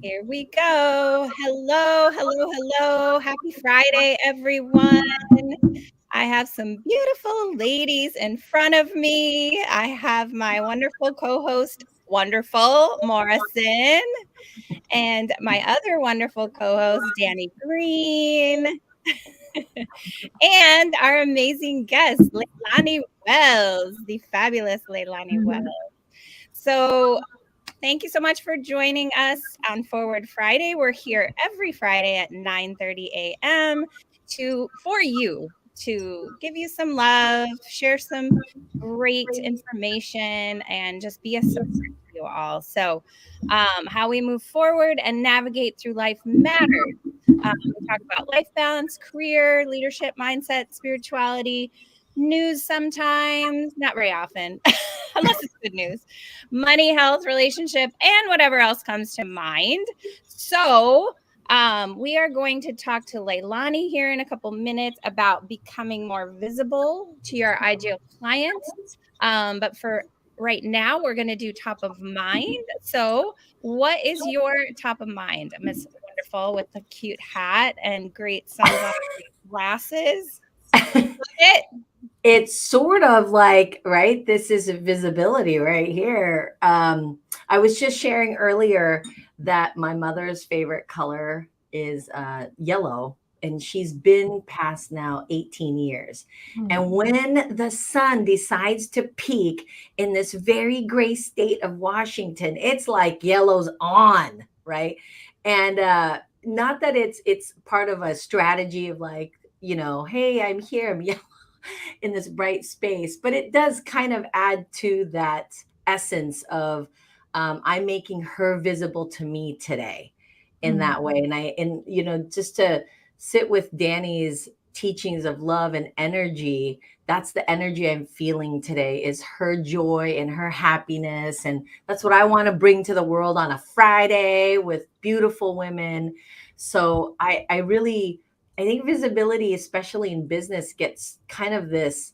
Here we go. Hello, hello, hello. Happy Friday, everyone. I have some beautiful ladies in front of me. I have my wonderful co host, Wonderful Morrison, and my other wonderful co host, Danny Green, and our amazing guest, Leilani Wells, the fabulous Leilani Wells. So, thank you so much for joining us on Forward Friday. We're here every Friday at 9:30 a.m. For you to give you some love, share some great information, and just be a support to you all. So, how we move forward and navigate through life matters. We talk about life balance, career, leadership, mindset, spirituality, news sometimes, not very often, unless it's good news, money, health, relationship, and whatever else comes to mind. So, we are going to talk to Leilani here in a couple minutes about becoming more visible to your ideal clients. But for right now, we're going to do top of mind. So, what is your top of mind, Miss Wonderful, with the cute hat and great sunglasses? It. It's sort of like, right? This is a visibility right here. I was just sharing earlier that my mother's favorite color is yellow, and she's been past now 18 years. And when the sun decides to peak in this very gray state of Washington, it's like yellow's on, right? And not that it's part of a strategy of like, hey, I'm here, I'm yellow in this bright space, but it does kind of add to that essence of I'm making her visible to me today in that way. And just to sit with Danny's teachings of love and energy, that's the energy I'm feeling today, is her joy and her happiness. And that's what I want to bring to the world on a Friday with beautiful women. So I think visibility, especially in business, gets kind of this,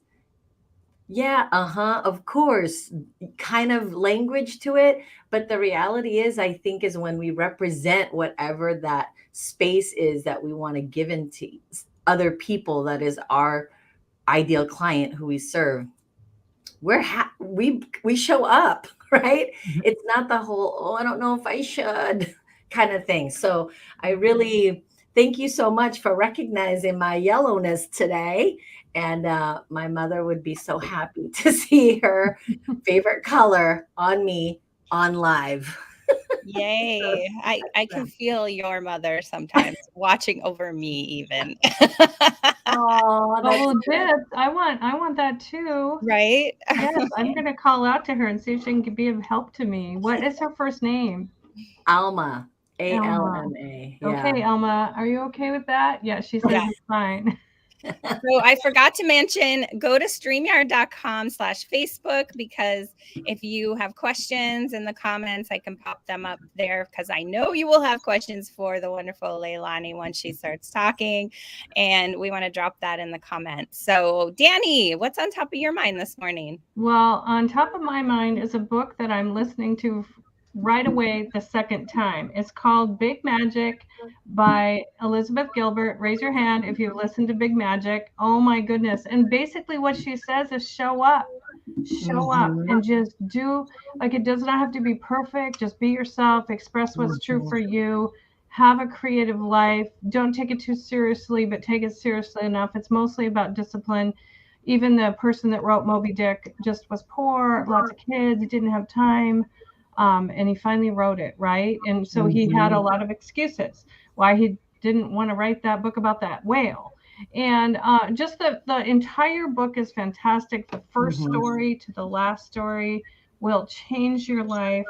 yeah, of course, kind of language to it. But the reality is, I think, is when we represent whatever that space is that we want to give into other people, that is our ideal client who we serve, we show up, right? It's not the whole, oh, I don't know if I should kind of thing. So I really thank you so much for recognizing my yellowness today. And my mother would be so happy to see her favorite color on me on live. Yay. I can feel your mother sometimes watching over me even. Oh, that's Oh, this I want that too. Right? Yes, I'm gonna call out to her and see if she can be of help to me. What is her first name? Alma, Elma. ALMA. Yeah. Okay, Elma, are you okay with that? Yeah, she says Yeah. it's fine. So I forgot to mention, go to streamyard.com/Facebook, because if you have questions in the comments, I can pop them up there, because I know you will have questions for the wonderful Leilani once she starts talking. And we want to drop that in the comments. So Danny, what's on top of your mind this morning? Well, on top of my mind is a book that I'm listening to right away the second time. It's called Big Magic by Elizabeth Gilbert. Raise your hand if you've listened to Big Magic. Oh my goodness. And basically what she says is show up. Show up Mhm, and just do, like, it does not have to be perfect. Just be yourself, express what's true mhm, for you. Have a creative life. Don't take it too seriously, but take it seriously enough. It's mostly about discipline. Even the person that wrote Moby Dick just was poor, lots of kids, didn't have time, and he finally wrote it, right? And so he had a mhm, lot of excuses why he didn't want to write that book about that whale. And just the entire book is fantastic. The first mhm. story to the last story will change your life.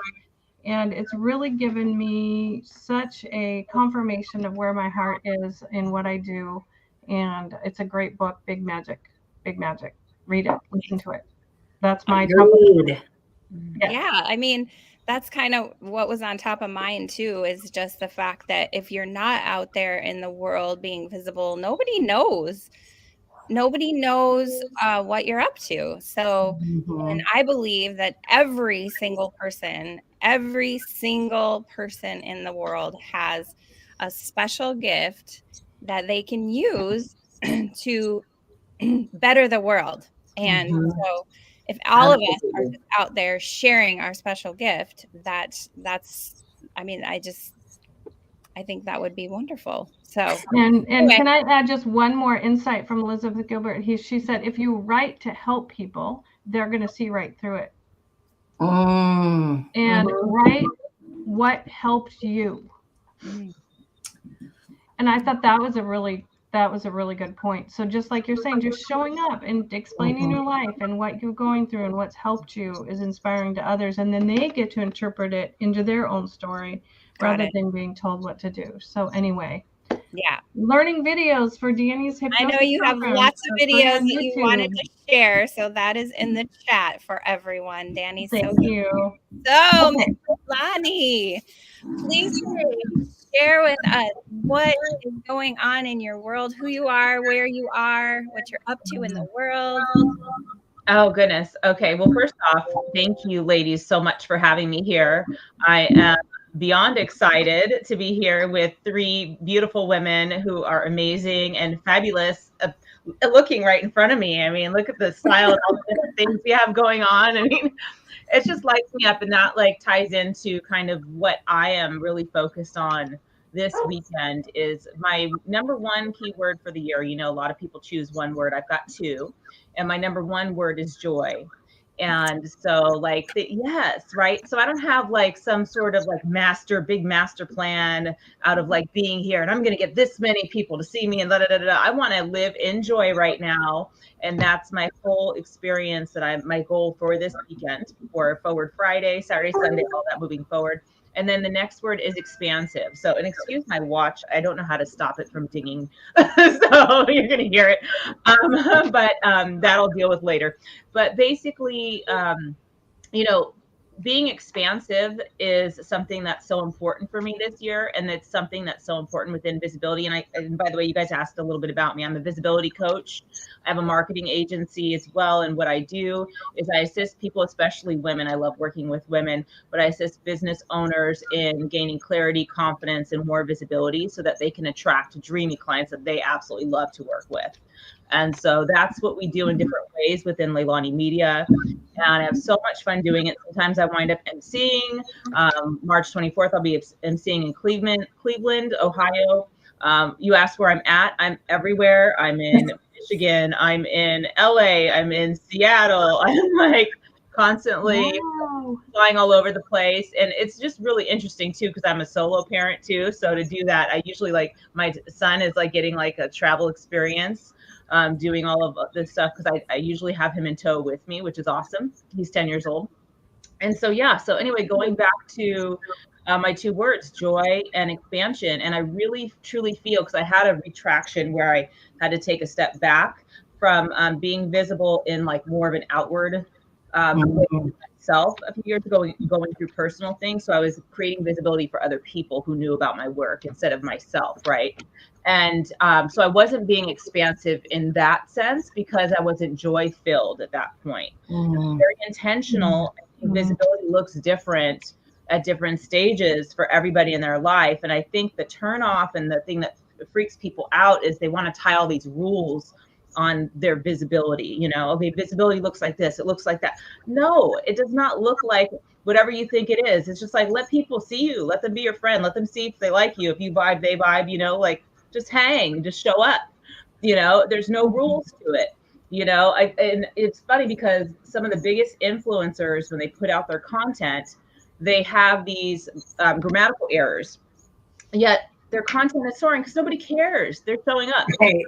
And it's really given me such a confirmation of where my heart is in what I do. And it's a great book, Big Magic. Big Magic. Read it, listen to it. That's my top of Agreed. yes. Yeah, I mean, that's kind of what was on top of mine too, is just the fact that if you're not out there in the world being visible, nobody knows. Nobody knows what you're up to. So, and Mhm, I believe that every single person every single person in the world has a special gift that they can use to better the world. And Mhm. so if all of us are Absolutely. just out there sharing our special gift, that's I mean, I think that would be wonderful. So And anyway, can I add just one more insight from Elizabeth Gilbert? She said, if you write to help people, they're going to see right through it. Mm. And Mhm. write what helped you. mm, And I thought that was a really good point. So just like you're saying, just showing up and explaining Mhm. your life and what you're going through and what's helped you is inspiring to others. And then they get to interpret it into their own story got rather it. than being told what to do. So anyway, Yeah. learning videos for Danny's I know hypnosis you have program lots of are free videos on that you wanted YouTube. to share, so that is in the chat for everyone. Danny's so Thank you. so Okay. Miss Lonnie, please share with us what is going on in your world, who you are, where you are, what you're up to in the world. Oh, goodness. Okay. Well, first off, thank you, ladies, so much for having me here. I am beyond excited to be here with three beautiful women who are amazing and fabulous, looking right in front of me. I mean, look at the style and all the different things we have going on. I mean, it just lights me up, and that like ties into kind of what I am really focused on this weekend. Is my number one keyword for the year. You know, a lot of people choose one word. I've got two, and my number one word is joy. And so like yes, right. So I don't have like some sort of like big master plan out of like being here and I'm going to get this many people to see me and da da da da. I want to live in joy right now, and that's my whole experience that my goal for this weekend, for Forward Friday, Saturday, Sunday, all that moving forward. And then the next word is expansive. So, and excuse my watch, I don't know how to stop it from dinging. So you're going to hear it. But that'll deal with later. But basically, you know, being expansive is something that's so important for me this year, and it's something that's so important within visibility. And by the way, you guys asked a little bit about me. I'm a visibility coach. I have a marketing agency as well, and what I do is I assist people, especially women. I love working with women, but I assist business owners in gaining clarity, confidence, and more visibility so that they can attract dreamy clients that they absolutely love to work with. And so that's what we do in different ways within Leilani Media. And I have so much fun doing it. Sometimes I wind up emceeing. March 24th, I'll be emceeing in Cleveland, Ohio. You asked where I'm at. I'm everywhere. I'm in Michigan. I'm in LA. I'm in Seattle. I'm like constantly Wow. flying all over the place. And it's just really interesting too, because I'm a solo parent too. So to do that, I usually like my son is like getting like a travel experience, doing all of this stuff because I usually have him in tow with me, which is awesome. He's 10 years old. And so, yeah. So anyway, going back to my two words, joy and expansion. And I really, truly feel, because I had a retraction where I had to take a step back from being visible in like more of an outward way Mhm. myself a few years ago, going through personal things. So I was creating visibility for other people who knew about my work instead of myself, right? And so I wasn't being expansive in that sense because I wasn't joy filled at that point. Mhm. Very intentional. Visibility looks different at different stages for everybody in their life. And I think the turn off and the thing that freaks people out is they want to tie all these rules on their visibility. You know, okay, visibility looks like this, it looks like that. No, it does not look like whatever you think it is. It's just like, let people see you, let them be your friend, let them see if they like you. If you vibe, they vibe, you know, like just hang, just show up. You know, there's no rules to it. You know, and it's funny because some of the biggest influencers, when they put out their content, they have these grammatical errors, yet their content is soaring because nobody cares. They're showing up. Right.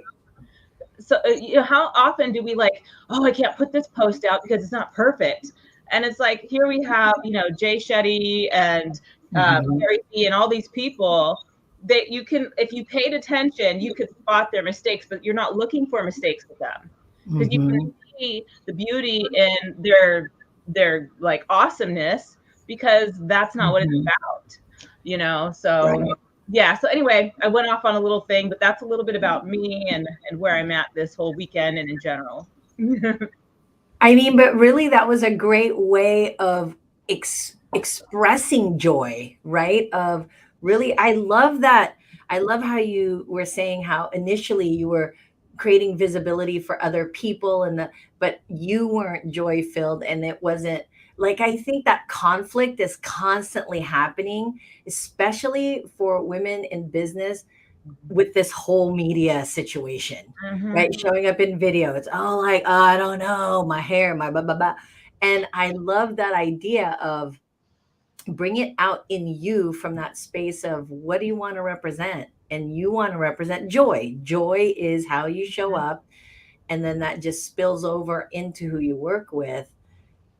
So you know, how often do we like, oh, I can't put this post out because it's not perfect? And it's like, here we have, you know, Jay Shetty and Mhm. Gary Vee and all these people that you can, if you paid attention, you could spot their mistakes, but you're not looking for mistakes with them because you can Mhm. see the beauty in their like awesomeness, because that's not what it's Mhm. about, you know. So Right. yeah, so anyway, I went off on a little thing, but that's a little bit about me and where I'm at this whole weekend and in general. I mean, but really, that was a great way of expressing joy, right? Of really, I love that. I love how you were saying how initially you were creating visibility for other people but you weren't joy filled, and it wasn't like, I think that conflict is constantly happening, especially for women in business with this whole media situation, right? Showing up in video. It's all like, oh, I don't know, my hair, my blah, blah, blah. And I love that idea of bring it out in you from that space of what do you want to represent? And you want to represent joy. Joy is how you show up. And then that just spills over into who you work with.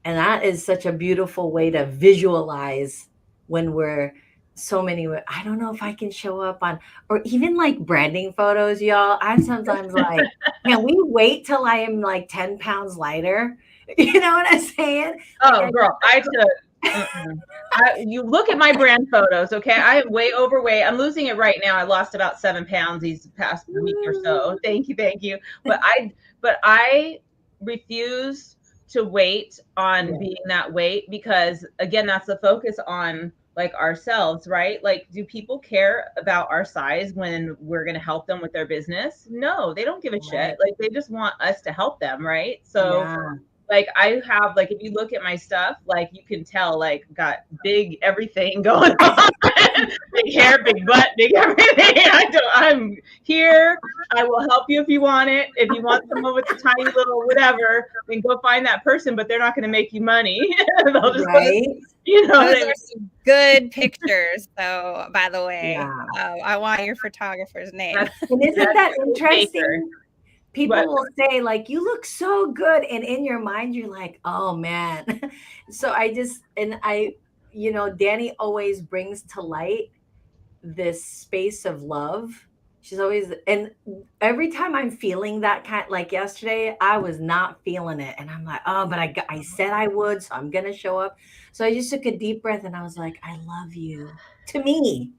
And that is such a beautiful way to visualize when we're so many. I don't know if I can show up on, or even like branding photos, y'all. I'm sometimes like, can we wait till I am like 10 pounds lighter? You know what I'm saying? Oh, girl, you look at my brand photos, okay? I am way overweight. I'm losing it right now. I lost about 7 pounds these past week or so. Thank you. But I refuse to wait on being that weight, because again, that's the focus on like ourselves, right? Like, do people care about our size when we're going to help them with their business? No, they don't give a shit. Like, they just want us to help them, right? So like, I have, like, if you look at my stuff, like, you can tell, like, got big everything going on. Big hair, big butt, big everything. I'm here. I will help you if you want it. If you want someone with a tiny little whatever, then go find that person, but they're not going to make you money. They'll just, you know, those are some good pictures. So, by the way, I want your photographer's name. And isn't that interesting? People will say, like, you look so good. And in your mind, you're like, oh, man. So you know, Danny always brings to light this space of love. She's always, and every time I'm feeling that kind, like yesterday, I was not feeling it. And I'm like, oh, but I said I would, so I'm going to show up. So I just took a deep breath and I was like, I love you, to me.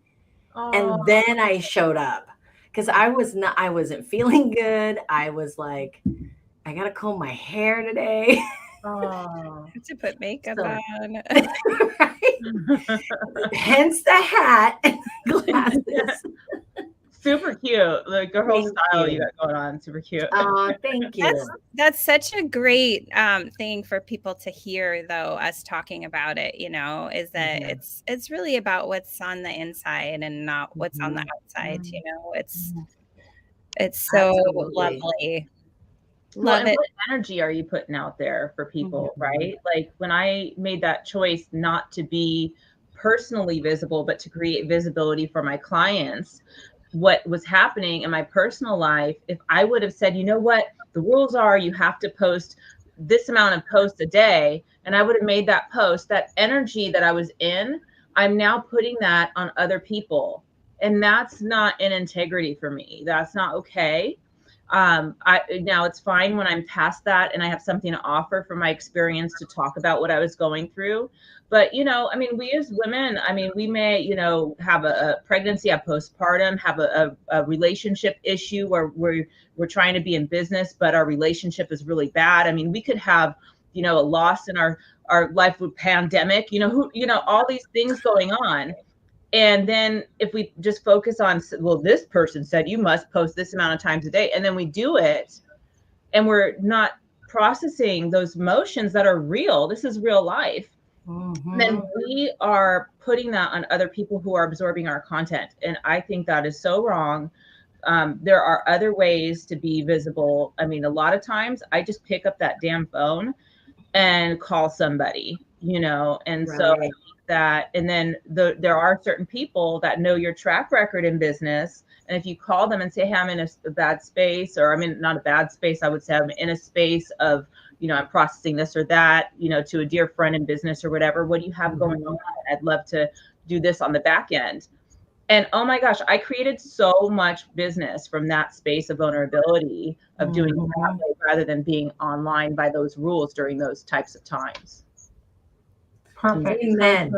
And then I showed up. Because I wasn't feeling good. I was like, I gotta comb my hair today. To put makeup on. Hence the hat and glasses. Super cute. Like, the whole style you got going on, super cute. Oh, thank you. That's such a great thing for people to hear, though, us talking about it, you know, is that it's really about what's on the inside and not what's on the outside, you know. It's so lovely. Love it. What energy are you putting out there for people, right? Like, when I made that choice not to be personally visible, but to create visibility for my clients, what was happening in my personal life, if I would have said, you know what, the rules are you have to post this amount of posts a day, and I would have made that post, that energy that I was in, I'm now putting that on other people. And that's not in integrity for me. That's not okay. Now it's fine when I'm past that and I have something to offer from my experience to talk about what I was going through. But, you know, I mean, we as women, I mean, we may, you know, have a pregnancy, a postpartum, have a relationship issue where we're trying to be in business, but our relationship is really bad. I mean, we could have, you know, a loss in our life with pandemic, you know, all these things going on. And then if we just focus on, well, this person said you must post this amount of times a day, and then we do it, and we're not processing those emotions that are real. This is real life. Then we are putting that on other people who are absorbing our content. And I think that is so wrong. There are other ways to be visible. I mean, a lot of times I just pick up that damn phone and call somebody, you know, and so that, and then there are certain people that know your track record in business. And if you call them and say, hey, I'm in a bad space, or I'm in not a bad space, I would say I'm in a space of, you know, I'm processing this or that, you know, to a dear friend in business or whatever, what do you have going on? I'd love to do this on the back end. And oh my gosh, I created so much business from that space of vulnerability, of doing it that way, rather than being online by those rules during those types of times. Perfect. Amen.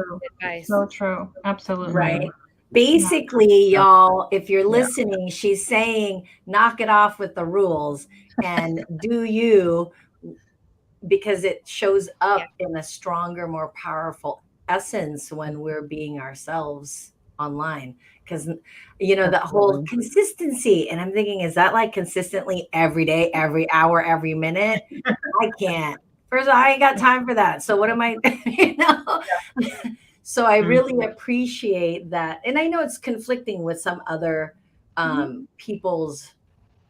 So true. Absolutely. Right. Basically, y'all, if you're listening, she's saying, knock it off with the rules and do you, because it shows up in a stronger, more powerful essence when we're being ourselves online. Because, you know, that whole consistency. And I'm thinking, is that like consistently every day, every hour, every minute? I can't. First of all, I ain't got time for that. So what am I, you know? So I really appreciate that. And I know it's conflicting with some other people's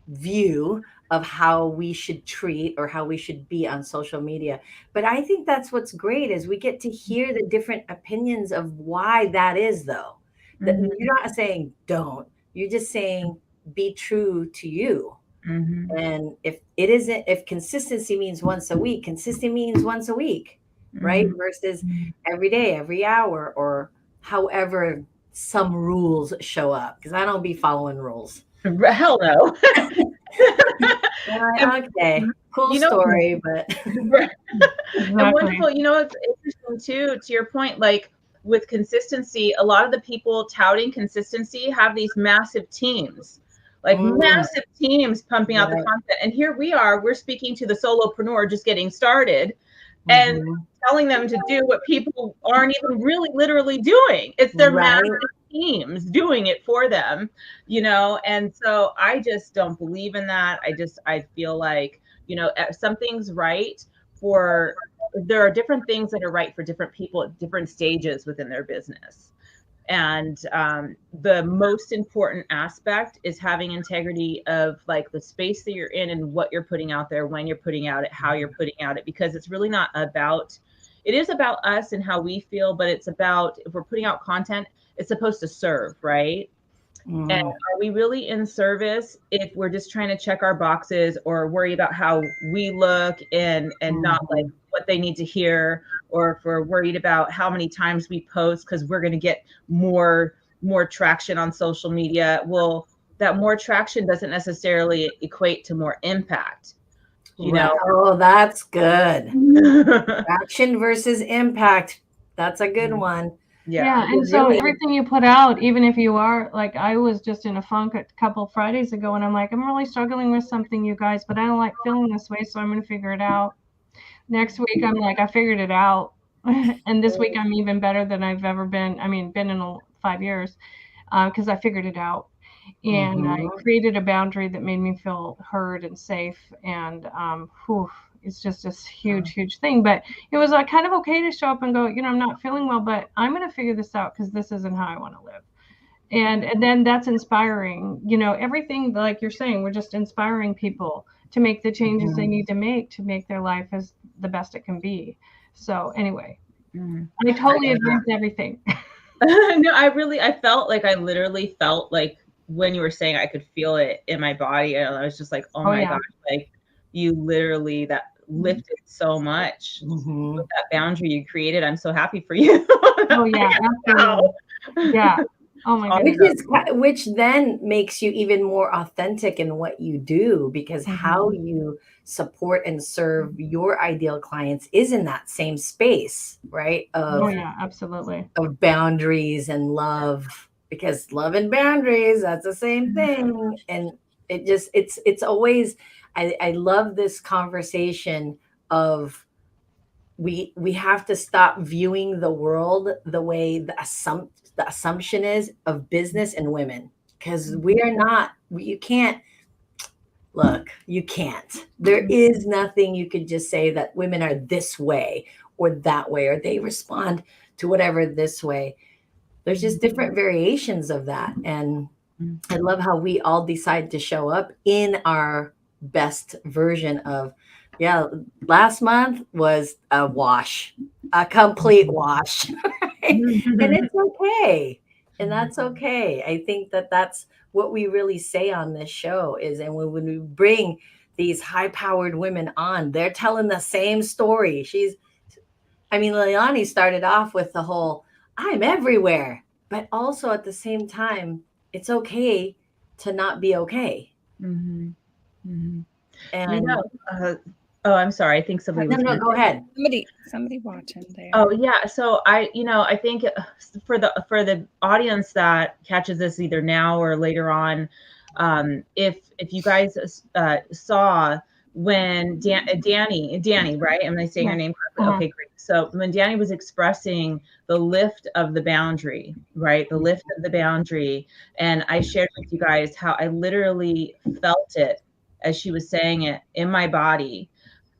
view of how we should treat or how we should be on social media. But I think that's what's great is we get to hear the different opinions of why that is, though. That you're not saying don't, you're just saying be true to you. And if it isn't, if consistency means once a week, consistent means once a week, right? Versus every day, every hour, or however some rules show up. Because I don't be following rules. Hell no. Okay, cool story, but and wonderful. You know, it's interesting too, to your point, like with consistency, a lot of the people touting consistency have these massive teams, like massive teams pumping out the content. And here we are, we're speaking to the solopreneur just getting started and telling them to do what people aren't even really literally doing. It's their massive teams doing it for them, you know? And so I just don't believe in that. I feel like, you know, something's right for, there are different things that are right for different people at different stages within their business. And the most important aspect is having integrity of like the space that you're in and what you're putting out there, when you're putting out it, how you're putting out it, because it's really not about, it is about us and how we feel, but it's about, if we're putting out content, it's supposed to serve, right? And are we really in service if we're just trying to check our boxes or worry about how we look and not like what they need to hear, or if we're worried about how many times we post because we're going to get more traction on social media? Well, that more traction doesn't necessarily equate to more impact. You know? Oh, that's good. Traction versus impact. That's a good one. Yeah. And so everything you put out, even if you are like, I was just in a funk a couple Fridays ago, and I'm like, I'm really struggling with something, you guys, but I don't like feeling this way, so I'm going to figure it out. Next week, I'm like, I figured it out. And this week, I'm even better than I've ever been. I mean, been in 5 years, because I figured it out. And I created a boundary that made me feel heard and safe. And it's just this huge thing. But it was like kind of okay to show up and go, you know, I'm not feeling well, but I'm going to figure this out because this isn't how I want to live. And then that's inspiring. You know, everything like you're saying, we're just inspiring people to make the changes they need to make their life as the best it can be. So anyway, I totally agree with everything. No, I felt like, I literally felt like when you were saying, I could feel it in my body. I was just like, oh my gosh, like you literally, that lifted so much with that boundary you created. I'm so happy for you. Oh yeah, absolutely. Yeah. Oh my goodness. Which then makes you even more authentic in what you do, because how you support and serve your ideal clients is in that same space, right? Oh yeah, absolutely. Of boundaries and love, because love and boundaries, that's the same thing. And it just, it's always, I love this conversation of, we have to stop viewing the world the way the assumption is of business and women, because we are not, you can't look, you can't, there is nothing you could just say that women are this way or that way, or they respond to whatever this way. There's just different variations of that. And I love how we all decide to show up in our best version of, last month was a wash, a complete wash. And it's okay. And that's okay. I think that that's what we really say on this show is, and when we bring these high-powered women on, they're telling the same story. Leilani started off with the whole, I'm everywhere, but also at the same time, it's okay to not be okay. And you know, oh, I'm sorry. I think somebody was. No, go ahead. Somebody watching there. Oh yeah. So I think for the audience that catches this either now or later on, if you guys saw when Danny, right? Am I saying your name correctly? Okay, great. So when Danny was expressing the lift of the boundary, right? The lift of the boundary. And I shared with you guys how I literally felt it as she was saying it in my body.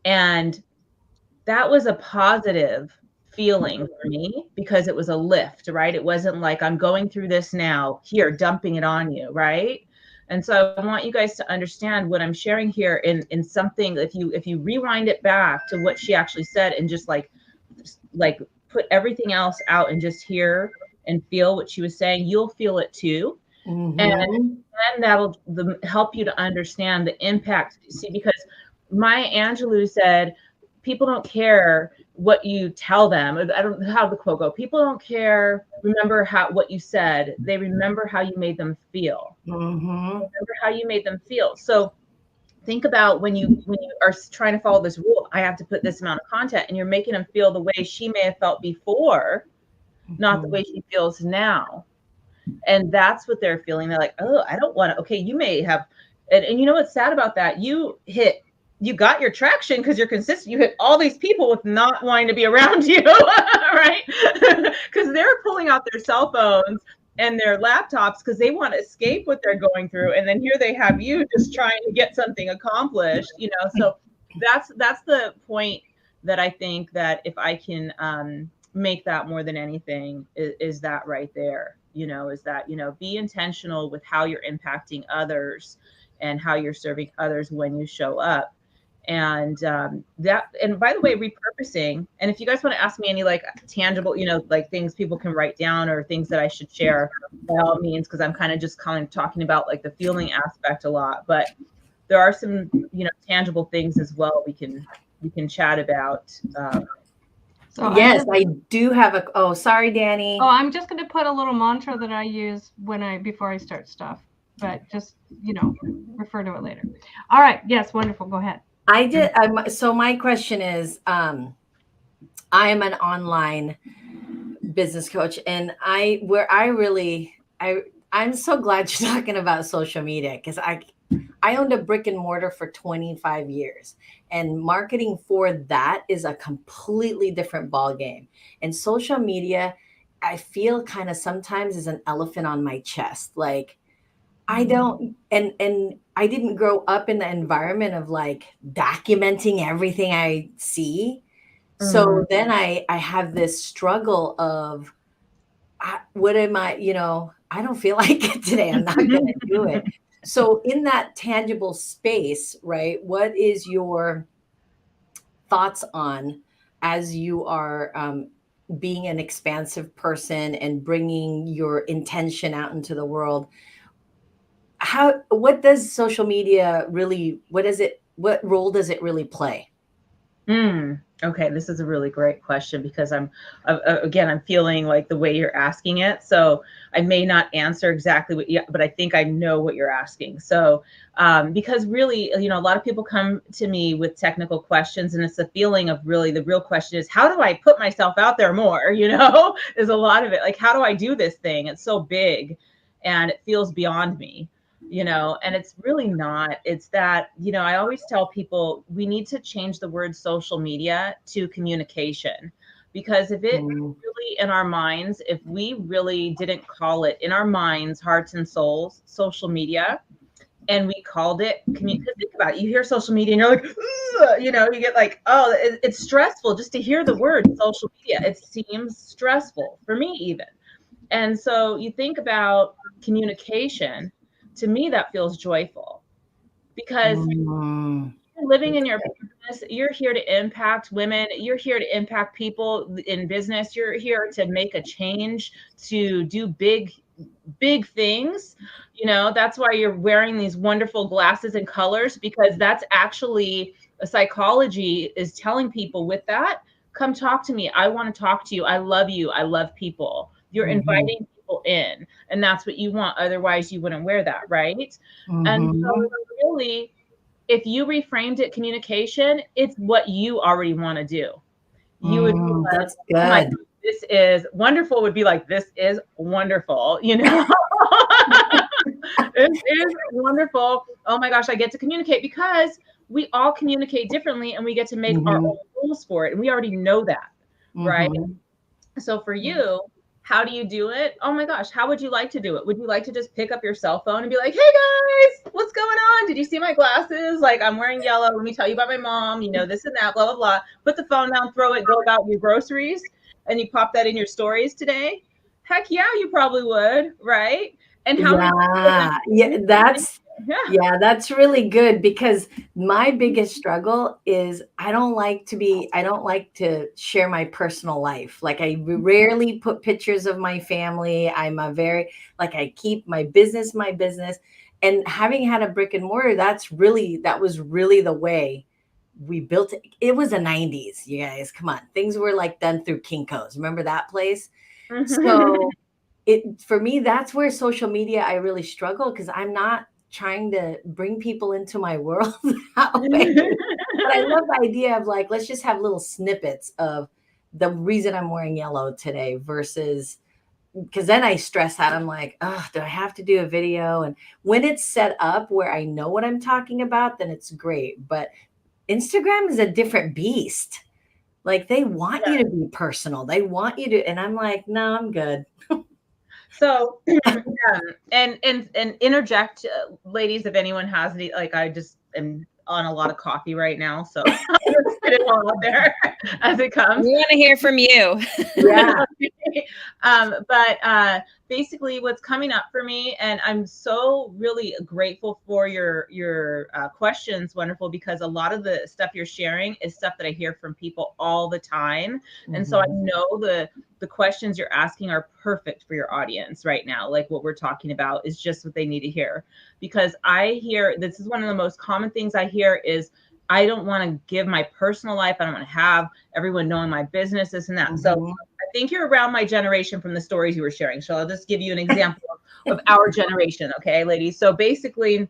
And that was a positive feeling for me because it was a lift, right? It wasn't like I'm going through this now, here, dumping it on you, right? And so I want you guys to understand what I'm sharing here in something. If you rewind it back to what she actually said and just like put everything else out and just hear and feel what she was saying, you'll feel it too. And that'll help you to understand the impact. See, because Maya Angelou said, people don't care what you tell them. I don't know how the quote go. People don't remember what you said. They remember how you made them feel. Remember how you made them feel. So think about when you are trying to follow this rule, I have to put this amount of content, and you're making them feel the way she may have felt before, not the way she feels now. And that's what they're feeling. They're like, oh, I don't want to. Okay, you may have, and you know what's sad about that? You got your traction because you're consistent. You hit all these people with not wanting to be around you, right? Because they're pulling out their cell phones and their laptops because they want to escape what they're going through. And then here they have you just trying to get something accomplished, So that's the point that I think that if I can make that more than anything is that right there. Is that, be intentional with how you're impacting others and how you're serving others when you show up. And and by the way, repurposing. And if you guys want to ask me any like tangible, like things people can write down or things that I should share, by all means, because I'm kind of talking about like the feeling aspect a lot. But there are some, tangible things as well we can chat about. So yes, I do have oh, sorry, Danny. Oh, I'm just going to put a little mantra that I use before I start stuff, but just, refer to it later. All right. Yes. Wonderful. Go ahead. So my question is, I am an online business coach, and I'm so glad you're talking about social media, because I owned a brick and mortar for 25 years, and marketing for that is a completely different ballgame. And social media, I feel kind of sometimes is an elephant on my chest. Like, I don't, and I didn't grow up in the environment of like documenting everything I see. So then I have this struggle of, what am I, I don't feel like it today. I'm not going to do it. So in that tangible space, right, what is your thoughts on, as you are being an expansive person and bringing your intention out into the world? What does social media really, what role does it really play? Okay, this is a really great question, because I'm feeling like the way you're asking it. So I may not answer exactly but I think I know what you're asking. So because really, a lot of people come to me with technical questions, and it's the feeling of really the real question is, how do I put myself out there more? Is a lot of it. Like, how do I do this thing? It's so big and it feels beyond me. And it's really not. It's that, I always tell people we need to change the word social media to communication, because if it really in our minds, if we really didn't call it in our minds, hearts and souls, social media, and we called it community. Think about it. You hear social media and you're like, you get like, oh, it's stressful just to hear the word social media. It seems stressful for me even. And so you think about communication. To me, that feels joyful, because you're living in your business. You're here to impact women. You're here to impact people in business. You're here to make a change, to do big things. That's why you're wearing these wonderful glasses and colors, because that's actually a psychology is telling people with that, come talk to me. I want to talk to you. I love you. I love people. You're inviting people in, and that's what you want. Otherwise you wouldn't wear that, right? And so really, if you reframed it communication, it's what you already want to do. You would be like, that's good. This is wonderful. Would be like, this is wonderful. This is wonderful. Oh my gosh, I get to communicate, because we all communicate differently and we get to make our own rules for it. And we already know that, right? So for you, how do you do it? Oh my gosh, how would you like to do it? Would you like to just pick up your cell phone and be like, hey guys, what's going on? Did you see my glasses? Like, I'm wearing yellow. Let me tell you about my mom, you know, this and that, blah, blah, blah. Put the phone down, throw it, go about your groceries, and you pop that in your stories today? Heck yeah, you probably would, right? And how that's really good, because my biggest struggle is I don't like to share my personal life. Like, I rarely put pictures of my family. I keep my business. And having had a brick and mortar, that was really the way we built it. It was the 90s, you guys. Come on. Things were like done through Kinko's. Remember that place? So for me, that's where social media, I really struggle, because I'm not trying to bring people into my world that way. But I love the idea of, like, let's just have little snippets of the reason I'm wearing yellow today, versus, because then I stress out. I'm like, oh, do I have to do a video? And when it's set up where I know what I'm talking about, then it's great. But Instagram is a different beast. Like, they want you to be personal. They want you to, and I'm like, no, I'm good. So, and interject, ladies, if anyone has any, like, I just am on a lot of coffee right now, so I'll just put it all out there as it comes. We want to hear from you. Yeah. But basically what's coming up for me, and I'm so really grateful for your questions, wonderful, because a lot of the stuff you're sharing is stuff that I hear from people all the time. And so I know the questions you're asking are perfect for your audience right now. Like, what we're talking about is just what they need to hear, because I hear, this is one of the most common things I hear is, I don't want to give my personal life. I don't want to have everyone knowing my business, this and that. So I think you're around my generation from the stories you were sharing. So I'll just give you an example of our generation. Okay, ladies. So basically,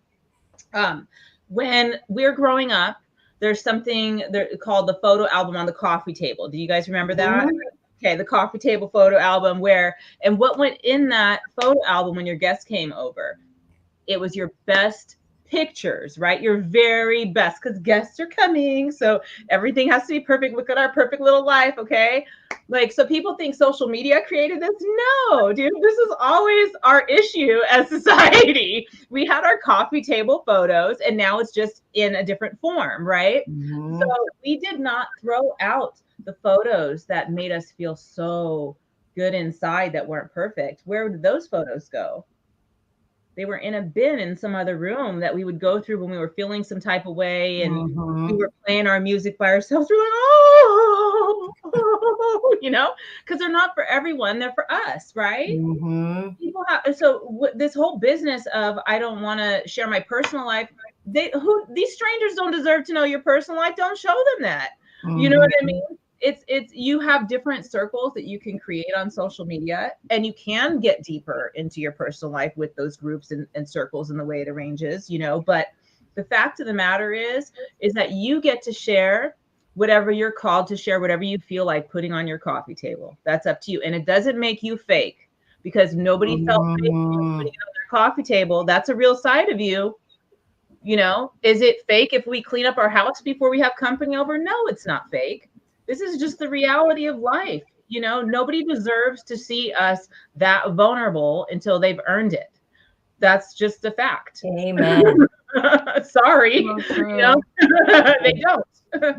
when we're growing up, there's something called the photo album on the coffee table. Do you guys remember that? Okay, the coffee table photo album, and what went in that photo album when your guests came over? It was your best pictures, right? Your very best, because guests are coming. So everything has to be perfect. Look at our perfect little life. Okay. Like, so people think social media created this. No, dude, this is always our issue as society. We had our coffee table photos, and now it's just in a different form, right? So we did not throw out the photos that made us feel so good inside that weren't perfect. Where did those photos go? They were in a bin in some other room that we would go through when we were feeling some type of way, and we were playing our music by ourselves. We're like, oh, you know, because they're not for everyone. They're for us, right? People have, so this whole business of, I don't want to share my personal life. These strangers don't deserve to know your personal life. Don't show them that. You know what I mean? It's you have different circles that you can create on social media, and you can get deeper into your personal life with those groups and circles and the way it arranges, you know. But the fact of the matter is that you get to share whatever you're called to share, whatever you feel like putting on your coffee table. That's up to you. And it doesn't make you fake, because nobody felt fake putting it on their coffee table. That's a real side of you. You know, is it fake if we clean up our house before we have company over? No, it's not fake. This is just the reality of life. You know, nobody deserves to see us that vulnerable until they've earned it. That's just a fact. Amen. Sorry. You know, they don't.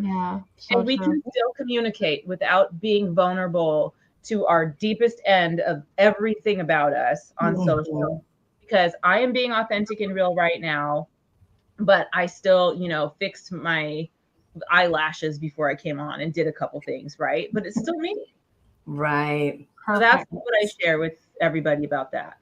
Yeah. So and we can still communicate without being vulnerable to our deepest end of everything about us on social. Because I am being authentic and real right now, but I still, you know, fixed my eyelashes before I came on and did a couple things, right? But it's still me. Right. So that's what I share with everybody about that.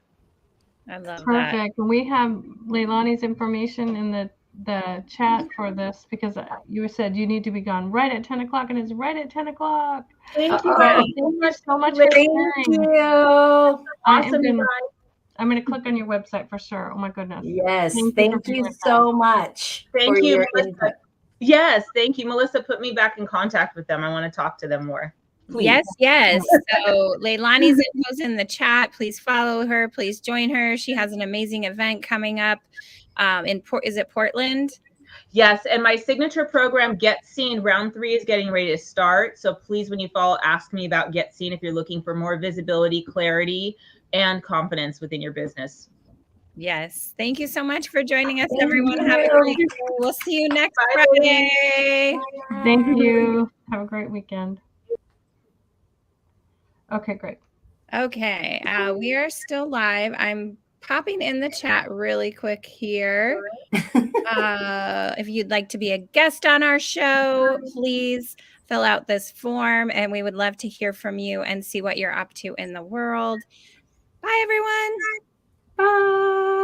I love Perfect. And we have Leilani's information in the chat for this, because you said you need to be gone right at 10 o'clock, and it's right at 10 o'clock. Thank you guys. Thank you so much for sharing. Awesome. I'm going to click on your website for sure. Oh my goodness. Yes. Thank you so much. Thank you, Melissa. Yes, thank you. Melissa, put me back in contact with them. I want to talk to them more. Please. Yes. So Leilani's info's in the chat. Please follow her. Please join her. She has an amazing event coming up is it Portland? Yes, and my signature program, Get Seen, round 3 is getting ready to start. So please, when you follow, ask me about Get Seen if you're looking for more visibility, clarity, and confidence within your business. Yes. Thank you so much for joining us, Thank everyone. you. Have a great day. We'll see you next Bye. Friday. Thank you. Have a great weekend. Okay, great. Okay. We are still live. I'm popping in the chat really quick here. If you'd like to be a guest on our show, please fill out this form and we would love to hear from you and see what you're up to in the world. Bye, everyone. Bye.